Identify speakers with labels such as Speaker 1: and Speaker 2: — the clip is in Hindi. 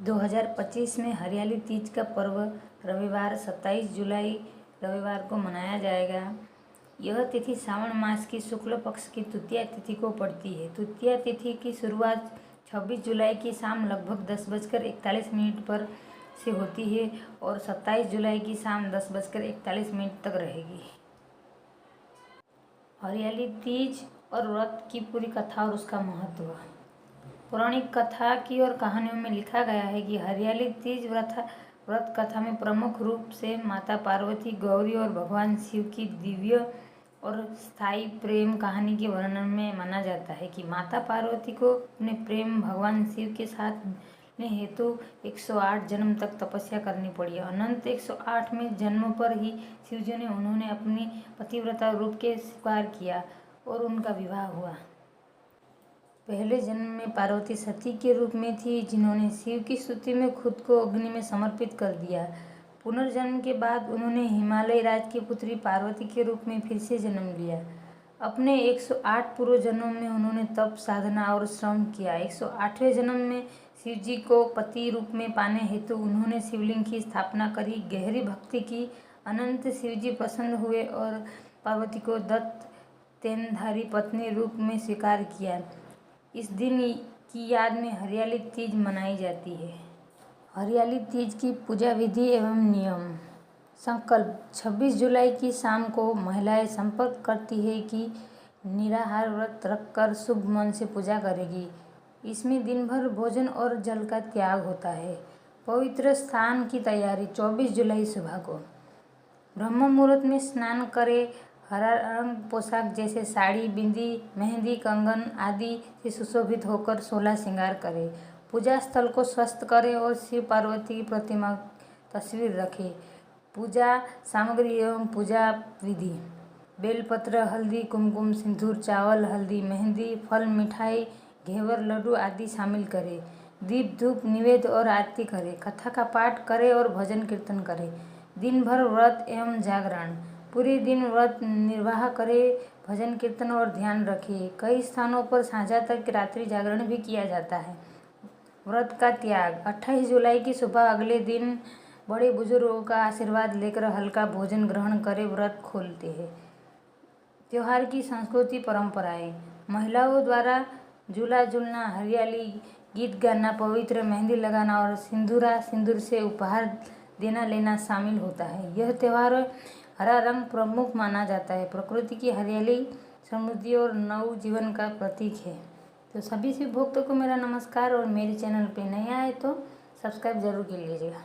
Speaker 1: 2025 में हरियाली तीज का पर्व रविवार 27 जुलाई रविवार को मनाया जाएगा। यह तिथि श्रावण मास की शुक्ल पक्ष की तृतीया तिथि को पड़ती है। तृतीया तिथि की शुरुआत 26 जुलाई की शाम लगभग 10:41 पर से होती है और 27 जुलाई की शाम 10:41 तक रहेगी। हरियाली तीज और व्रत की पूरी कथा और उसका महत्व। पौराणिक कथा की और कहानियों में लिखा गया है कि हरियाली तीज व्रत कथा में प्रमुख रूप से माता पार्वती, गौरी और भगवान शिव की दिव्य और स्थायी प्रेम कहानी के वर्णन में माना जाता है कि माता पार्वती को अपने प्रेम भगवान शिव के साथ ने हेतु 108 जन्म तक तपस्या करनी पड़ी। अनंत 108 में जन्म पर ही शिवजी ने उन्होंने अपनी पतिव्रता रूप के स्वीकार किया और उनका विवाह हुआ। पहले जन्म में पार्वती सती के रूप में थी, जिन्होंने शिव की स्तुति में खुद को अग्नि में समर्पित कर दिया। पुनर्जन्म के बाद उन्होंने हिमालय राज की पुत्री पार्वती के रूप में फिर से जन्म लिया। अपने 108 पूर्व जन्मों में उन्होंने तप, साधना और श्रम किया। 108वें जन्म में शिवजी को पति रूप में पाने हेतु उन्होंने शिवलिंग की स्थापना करी, गहरी भक्ति की। अनंत शिवजी प्रसन्न हुए और पार्वती को दत्त तेनधारी पत्नी रूप में स्वीकार किया। इस दिन की याद में हरियाली तीज मनाई जाती है। हरियाली तीज की पूजा विधि एवं नियम। संकल्प। 26 जुलाई की शाम को महिलाएं संकल्प करती है कि निराहार व्रत रखकर शुभ मन से पूजा करेगी। इसमें दिन भर भोजन और जल का त्याग होता है। पवित्र स्थान की तैयारी। 24 जुलाई सुबह को ब्रह्म मुहूर्त में स्नान करें। हरा रंग पोशाक जैसे साड़ी, बिंदी, मेहंदी, कंगन आदि से सुशोभित होकर 16 श्रृंगार करें। पूजा स्थल को स्वच्छ करें और शिव पार्वती की प्रतिमा तस्वीर रखें। पूजा सामग्री एवं पूजा विधि। बेलपत्र, हल्दी, कुमकुम, सिंदूर, चावल, हल्दी, मेहंदी, फल, मिठाई, घेवर, लड्डू आदि शामिल करें। दीप, धूप, निवेद्य और आरती करें। कथा का पाठ करें और भजन कीर्तन करें। दिन भर व्रत एवं जागरण। पूरे दिन व्रत निर्वाह करें, भजन कीर्तन और ध्यान रखें। कई स्थानों पर साँझ तक रात्रि जागरण भी किया जाता है। व्रत का त्याग। 28 जुलाई की सुबह अगले दिन बड़े बुजुर्गों का आशीर्वाद लेकर हल्का भोजन ग्रहण कर व्रत खोलते हैं। त्योहार की संस्कृति परंपराएं। महिलाओं द्वारा झूला झूलना, हरियाली गीत गाना, पवित्र मेहंदी लगाना और सिंदूर से उपहार देना लेना शामिल होता है। यह त्यौहार हरा रंग प्रमुख माना जाता है। प्रकृति की हरियाली समृद्धि और नव जीवन का प्रतीक है। तो सभी शिव भक्तों को मेरा नमस्कार और मेरे चैनल पे नए आए तो सब्सक्राइब जरूर कर लीजिएगा।